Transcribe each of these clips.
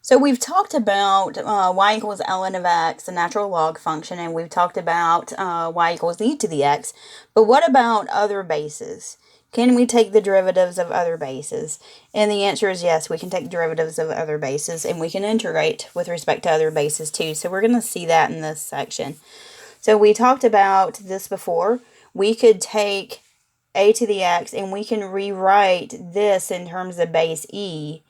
So we've talked about y equals ln of x, the natural log function, and we've talked about y equals e to the x. But what about other bases? Can we take the derivatives of other bases? And the answer is yes, we can take derivatives of other bases, and we can integrate with respect to other bases too. So we're going to see that in this section. So we talked about this before. We could take a to the x, and we can rewrite this in terms of base e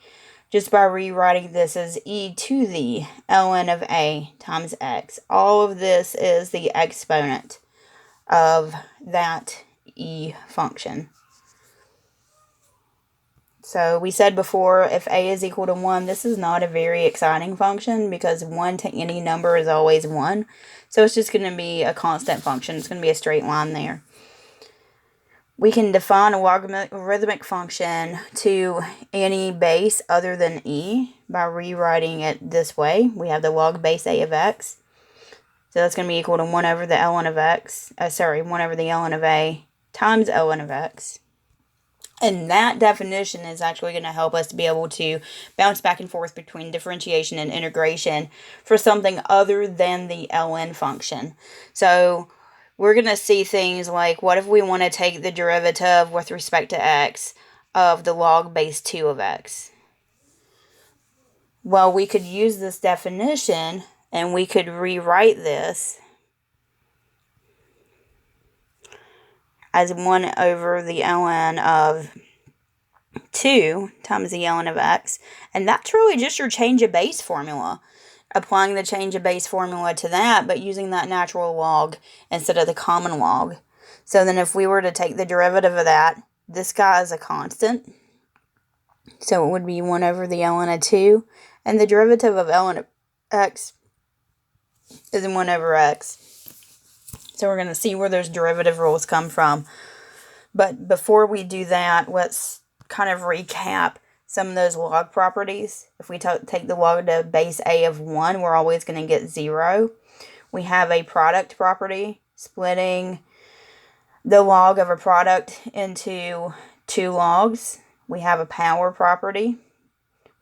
just by rewriting this as e to the ln of a times x. All of this is the exponent of that e function. So we said before, if a is equal to 1, this is not a very exciting function because 1 to any number is always 1. So it's just going to be a constant function. It's going to be a straight line there. We can define a logarithmic function to any base other than e by rewriting it this way. We have the log base a of x. So that's going to be equal to 1 over the ln of x. 1 over the ln of a times ln of x. And that definition is actually going to help us to be able to bounce back and forth between differentiation and integration for something other than the ln function. So we're going to see things like, what if we want to take the derivative with respect to x of the log base 2 of x? Well, we could use this definition and we could rewrite this as 1 over the ln of 2 times the ln of x. And that's really just your change of base formula. Applying the change of base formula to that, but using that natural log instead of the common log. So then if we were to take the derivative of that, this guy is a constant. So it would be 1 over the ln of 2. And the derivative of ln of x is 1 over x. So we're going to see where those derivative rules come from. But before we do that, let's kind of recap some of those log properties. If we take the log to base a of 1, we're always going to get 0. We have a product property, splitting the log of a product into 2 logs. We have a power property.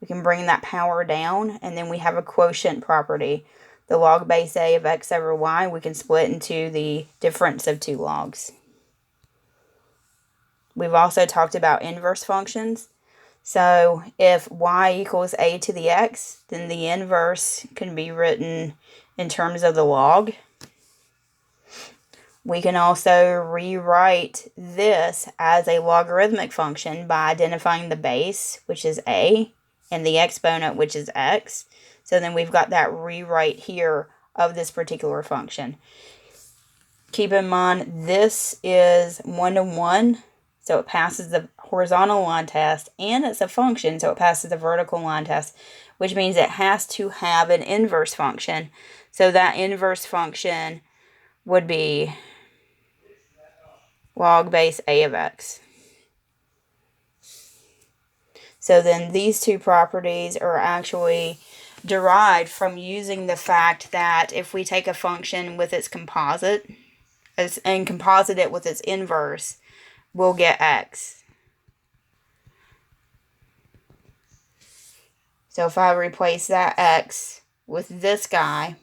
We can bring that power down. And then we have a quotient property. The log base a of x over y, we can split into the difference of 2 logs. We've also talked about inverse functions. So if y equals a to the x, then the inverse can be written in terms of the log. We can also rewrite this as a logarithmic function by identifying the base, which is a, and the exponent, which is x. So then we've got that rewrite here of this particular function. Keep in mind, this is 1 to 1. So it passes the horizontal line test, and it's a function, so it passes the vertical line test, which means it has to have an inverse function. So that inverse function would be log base a of x. So then these two properties are actually derived from using the fact that if we take a function with its composite and composite it with its inverse, we'll get x. So if I replace that x with this guy,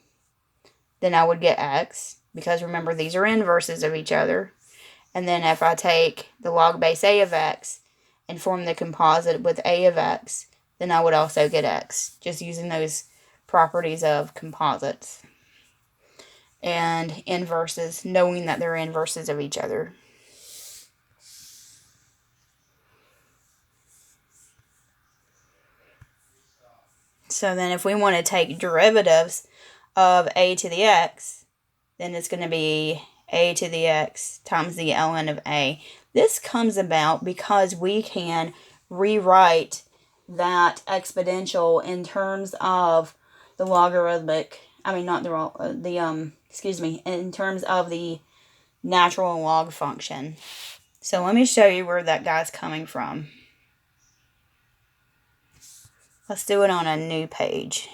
then I would get x, because remember, these are inverses of each other. And then if I take the log base a of x and form the composite with a of x, then I would also get x, just using those properties of composites and inverses, knowing that they're inverses of each other. So then if we want to take derivatives of a to the x, then it's going to be a to the x times the ln of a. This comes about because we can rewrite that exponential in terms of the logarithmic, in terms of the natural log function. So let me show you where that guy's coming from. Let's do it on a new page.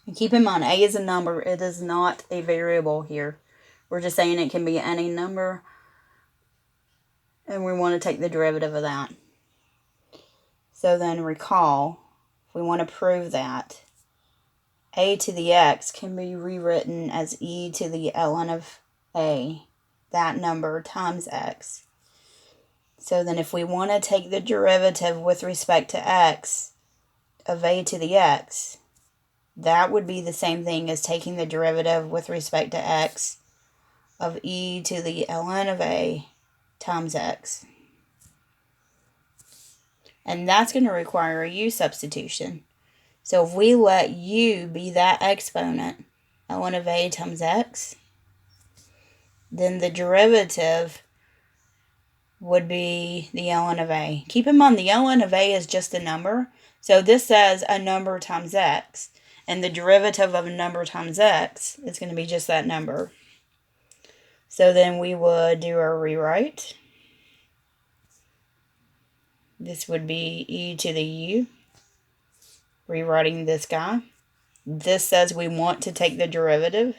And keep in mind, a is a number. It is not a variable here. We're just saying it can be any number, and we want to take the derivative of that. So then recall, if we want to prove that, a to the x can be rewritten as e to the ln of a, that number, times x. So then if we want to take the derivative with respect to x of a to the x, that would be the same thing as taking the derivative with respect to x of e to the ln of a times x. And that's going to require a u substitution. So if we let u be that exponent, ln of a times x, then the derivative would be the ln of a. Keep in mind, the ln of a is just a number. So this says a number times x. And the derivative of a number times x is going to be just that number. So then we would do our rewrite. This would be e to the u. Rewriting this guy. This says we want to take the derivative.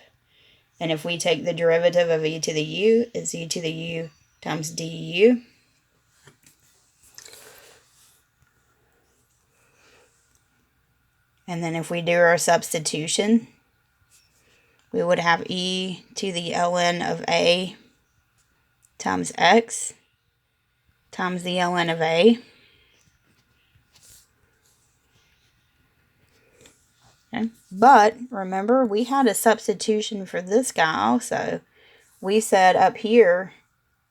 And if we take the derivative of e to the u, it's e to the u times du. And then if we do our substitution, we would have e to the ln of a times x times the ln of a. Okay. But remember, we had a substitution for this guy also. We said up here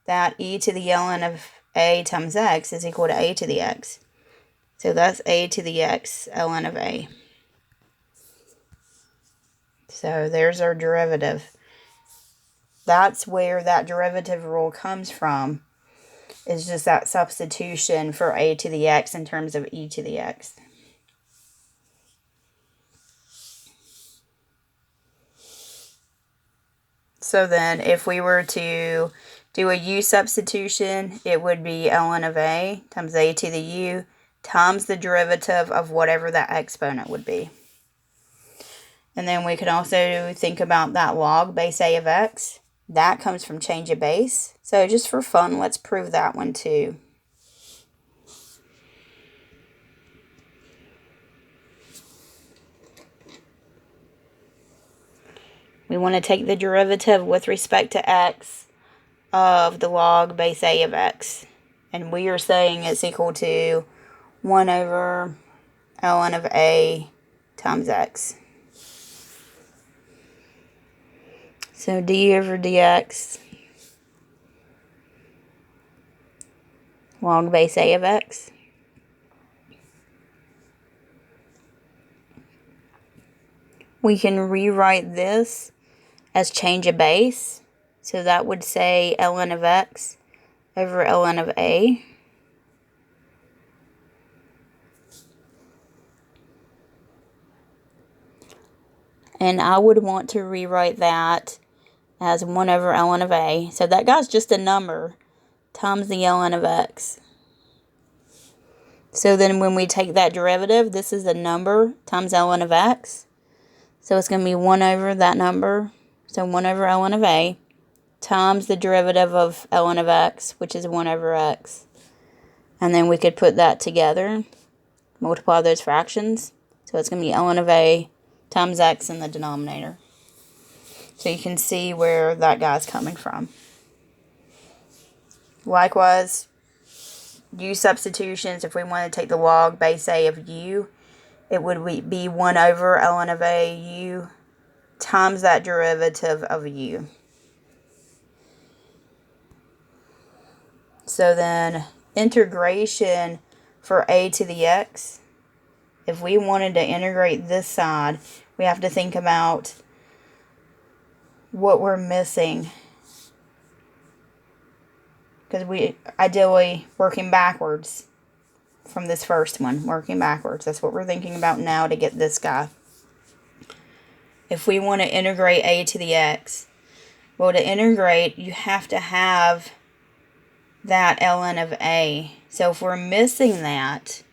that e to the ln of a times x is equal to a to the x. So that's a to the x ln of a. So there's our derivative. That's where that derivative rule comes from. It's just that substitution for a to the x in terms of e to the x. So then if we were to do a u substitution, it would be ln of a times a to the u times the derivative of whatever that exponent would be. And then we could also think about that log base a of x. That comes from change of base. So just for fun, let's prove that one too. We want to take the derivative with respect to x of the log base a of x. And we are saying it's equal to 1 over ln of a times x. So d over dx log base a of x. We can rewrite this as change of base. So that would say ln of x over ln of a. And I would want to rewrite that as 1 over ln of a. So that guy's just a number times the ln of x. So then when we take that derivative, this is a number times ln of x. So it's going to be 1 over that number. So 1 over ln of a times the derivative of ln of x, which is 1 over x. And then we could put that together, multiply those fractions. So it's going to be ln of a times x in the denominator. So you can see where that guy's coming from. Likewise, u substitutions, if we want to take the log base a of u, it would be 1 over ln of a u times that derivative of u. So then integration for a to the x, if we wanted to integrate this side, we have to think about what we're missing. Because we ideally working backwards from this first one, working backwards. That's what we're thinking about now to get this guy. If we want to integrate a to the x, well, to integrate, you have to have that ln of a. So if we're missing that,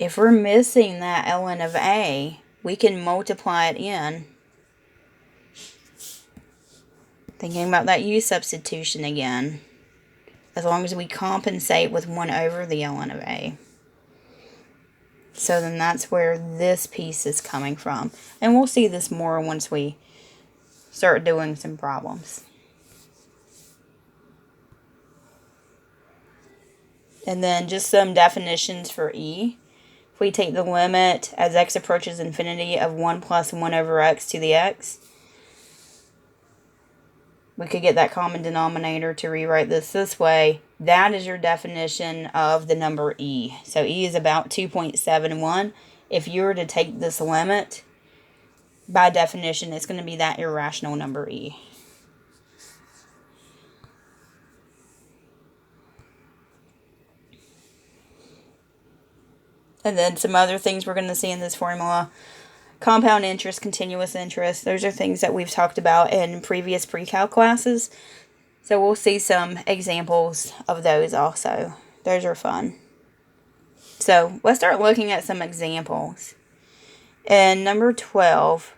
if we're missing that ln of a, we can multiply it in. Thinking about that u substitution again. As long as we compensate with 1 over the ln of a. So then that's where this piece is coming from. And we'll see this more once we start doing some problems. And then just some definitions for e. If we take the limit as x approaches infinity of 1 plus 1 over x to the x, we could get that common denominator to rewrite this way. That is your definition of the number e. So e is about 2.71. If you were to take this limit, by definition, it's going to be that irrational number e. And then some other things we're going to see in this formula. Compound interest, continuous interest. Those are things that we've talked about in previous pre-calc classes. So we'll see some examples of those also. Those are fun. So let's start looking at some examples. In number 12,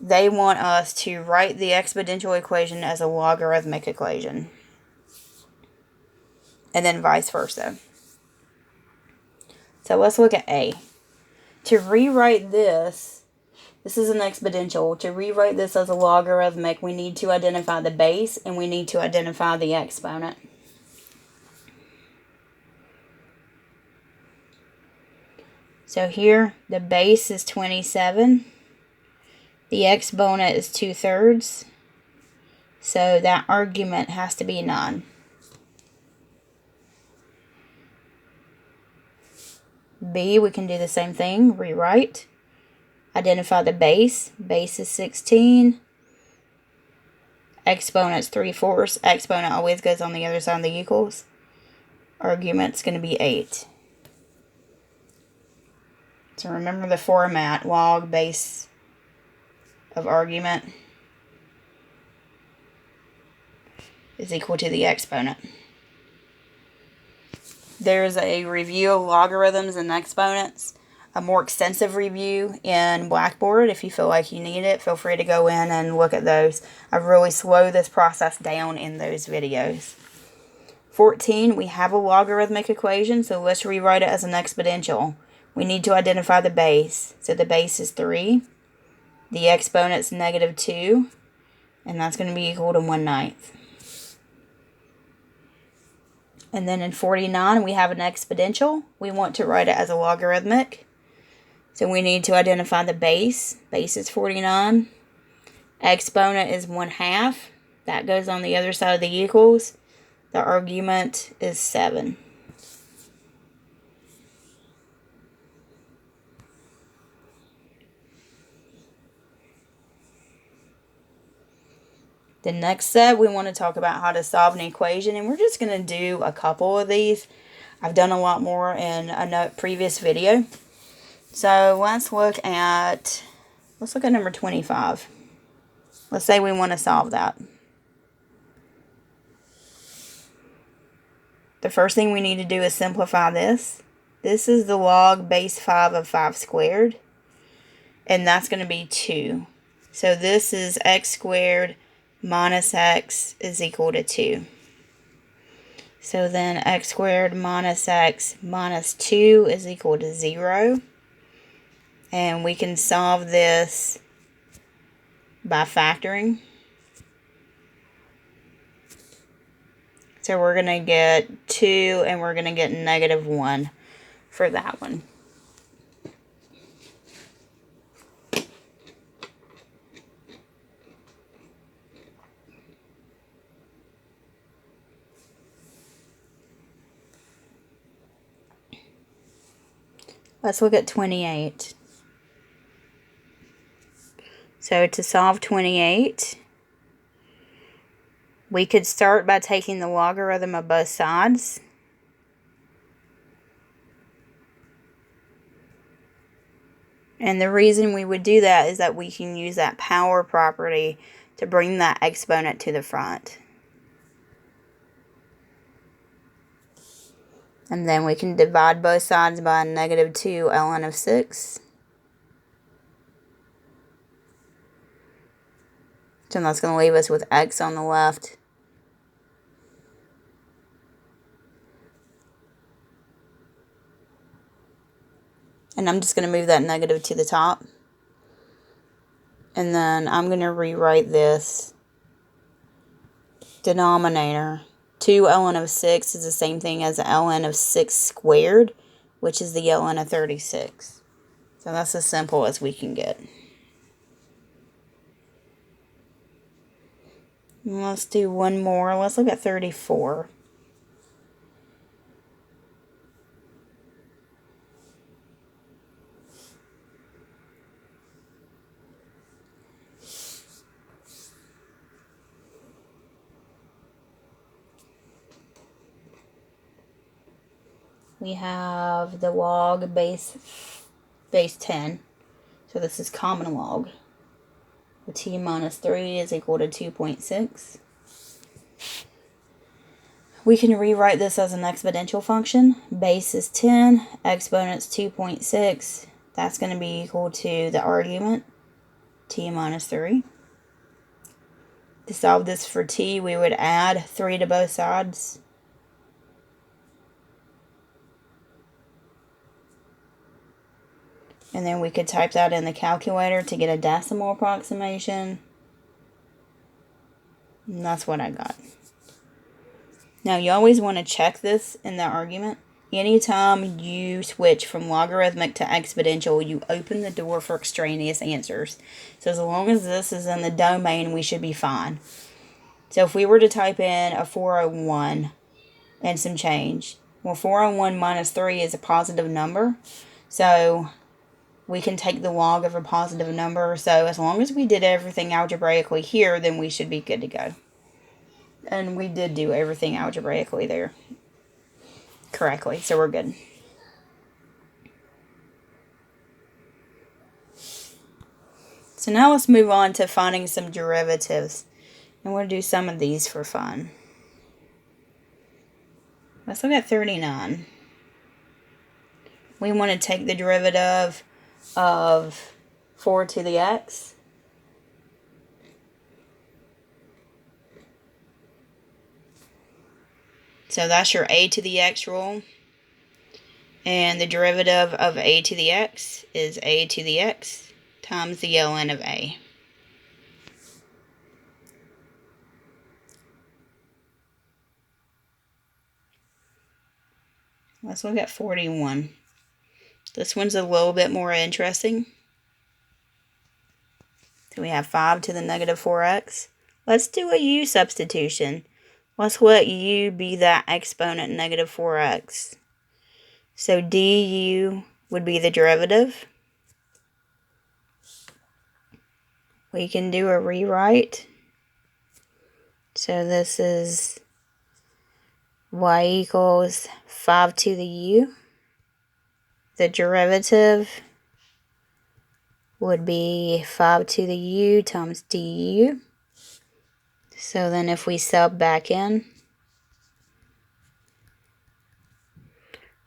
they want us to write the exponential equation as a logarithmic equation. And then vice versa. So let's look at A. To rewrite this is an exponential. To rewrite this as a logarithmic, we need to identify the base and we need to identify the exponent. So here, the base is 27. The exponent is 2/3. So that argument has to be 9. B, we can do the same thing. Rewrite. Identify the base. Base is 16. Exponent's 3/4. Exponent always goes on the other side of the equals. Argument's going to be 8. So remember the format. Log base of argument is equal to the exponent. There's a review of logarithms and exponents, a more extensive review in Blackboard. If you feel like you need it, feel free to go in and look at those. I really slow this process down in those videos. 14, we have a logarithmic equation, so let's rewrite it as an exponential. We need to identify the base. So the base is 3. The exponent's -2, and that's going to be equal to 1/9. And then in 49, we have an exponential. We want to write it as a logarithmic. So we need to identify the base. Base is 49. Exponent is 1/2. That goes on the other side of the equals. The argument is 7. The next step, we want to talk about how to solve an equation, and we're just going to do a couple of these. I've done a lot more in a previous video. So let's look at number 25. Let's say we want to solve that. The first thing we need to do is simplify this. This is the log base 5 of 5 squared, and that's going to be 2. So this is x squared minus x is equal to 2. So then x squared minus x minus 2 is equal to 0. And we can solve this by factoring. So we're going to get 2 and we're going to get -1 for that one. Let's look at 28. So to solve 28, we could start by taking the logarithm of both sides. And the reason we would do that is that we can use that power property to bring that exponent to the front. And then we can divide both sides by negative 2 ln of 6. So that's going to leave us with x on the left. And I'm just going to move that negative to the top. And then I'm going to rewrite this denominator. 2 ln of 6 is the same thing as ln of 6 squared, which is the ln of 36. So that's as simple as we can get. Let's do one more. Let's look at 34. We have the log base 10. So this is common log. The t minus 3 is equal to 2.6. We can rewrite this as an exponential function. Base is 10, exponent's 2.6. That's going to be equal to the argument, t minus 3. To solve this for t, we would add 3 to both sides. And then we could type that in the calculator to get a decimal approximation. And that's what I got. Now, you always want to check this in the argument. Anytime you switch from logarithmic to exponential, you open the door for extraneous answers. So as long as this is in the domain, we should be fine. So if we were to type in a 401 and some change, well, 401 minus 3 is a positive number. So we can take the log of a positive number. So as long as we did everything algebraically here, then we should be good to go. And we did do everything algebraically there correctly, so we're good. So now let's move on to finding some derivatives. And we'll do some of these for fun. Let's look at 39. We want to take the derivative of 4 to the x. So that's your a to the x rule. And the derivative of a to the x is a to the x times the ln of a. Let's look at 41. This one's a little bit more interesting. So we have 5 to the negative 4x. Let's do a u substitution. Let's let u be that exponent negative 4x. So du would be the derivative. We can do a rewrite. So this is y equals 5 to the u. The derivative would be 5 to the u times du. So then if we sub back in,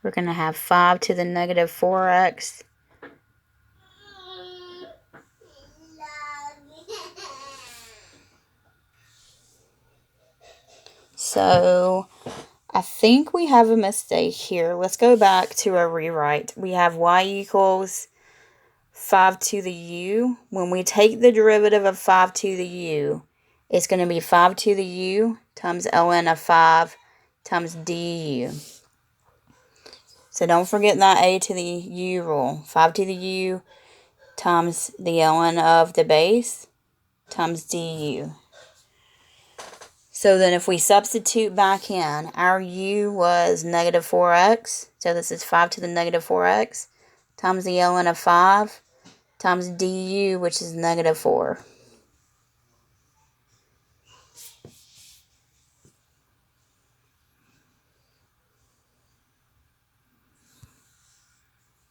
we're going to have 5 to the negative 4x so I think we have a mistake here. Let's go back to a rewrite. We have y equals 5 to the u. When we take the derivative of 5 to the u, it's going to be 5 to the u times ln of 5 times du. So don't forget that a to the u rule. 5 to the u times the ln of the base times du. So then if we substitute back in, our u was negative 4x. So this is 5 to the negative 4x times the ln of 5 times du, which is negative 4.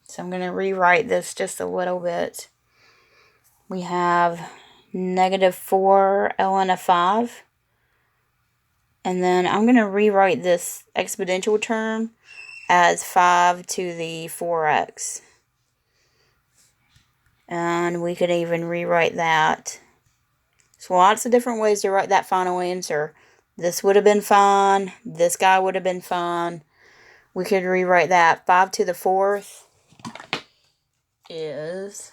So I'm going to rewrite this just a little bit. We have negative 4 ln of 5. And then I'm going to rewrite this exponential term as 5 to the 4x. And we could even rewrite that. So lots of different ways to write that final answer. This would have been fine. This guy would have been fine. We could rewrite that. 5 to the 4th is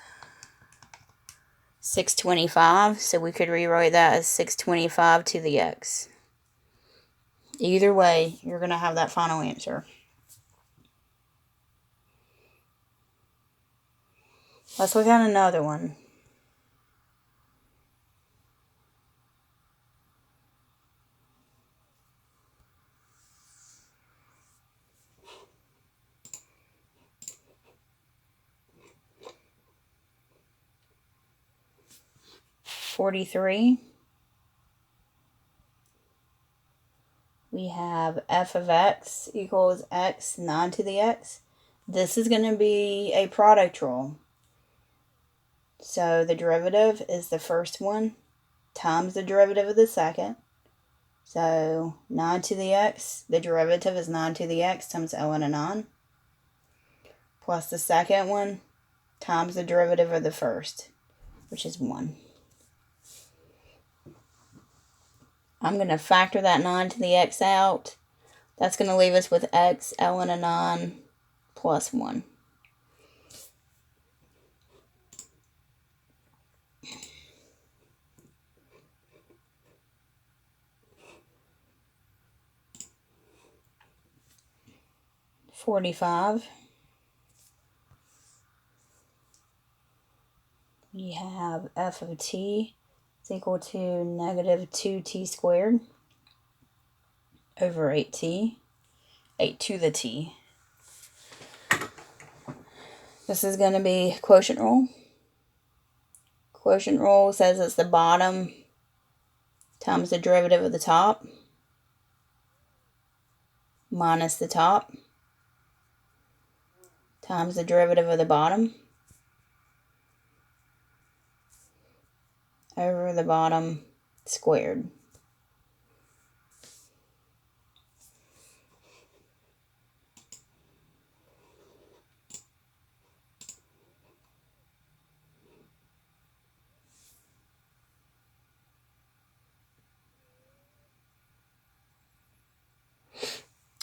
625. So we could rewrite that as 625 to the x. Either way, you're going to have that final answer. Let's look at another one. (43). We have f of x equals x 9 to the x. This is going to be a product rule. So the derivative is the first one times the derivative of the second. So 9 to the x, the derivative is 9 to the x times ln of 9. Plus the second one times the derivative of the first, which is 1. I'm going to factor that 9 to the x out. That's going to leave us with x ln of 9 plus 1. (45). We have f of t is equal to negative 2t squared over 8t, 8 to the t. This is going to be quotient rule. Quotient rule says it's the bottom times the derivative of the top minus the top times the derivative of the bottom over the bottom squared.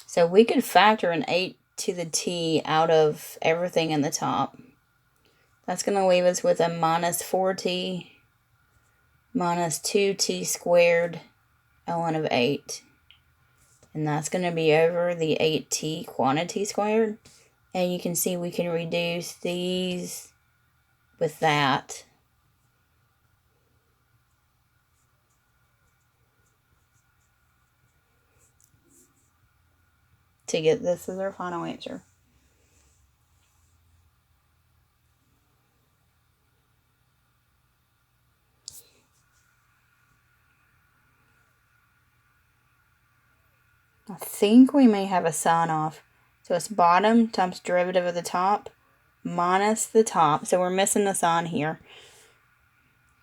So we could factor an 8 to the t out of everything in the top. That's going to leave us with a minus 4t minus 2t squared ln of 8. And that's going to be over the 8t quantity squared. And you can see we can reduce these with that. To get this as our final answer. I think we may have a sign off. So it's bottom times derivative of the top minus the top. So we're missing the sign here.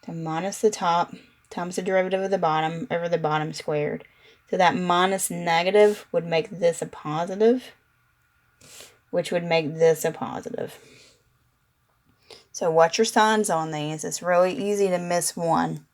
So minus the top times the derivative of the bottom over the bottom squared. So that minus negative would make this a positive, which would make this a positive. So watch your signs on these. It's really easy to miss one.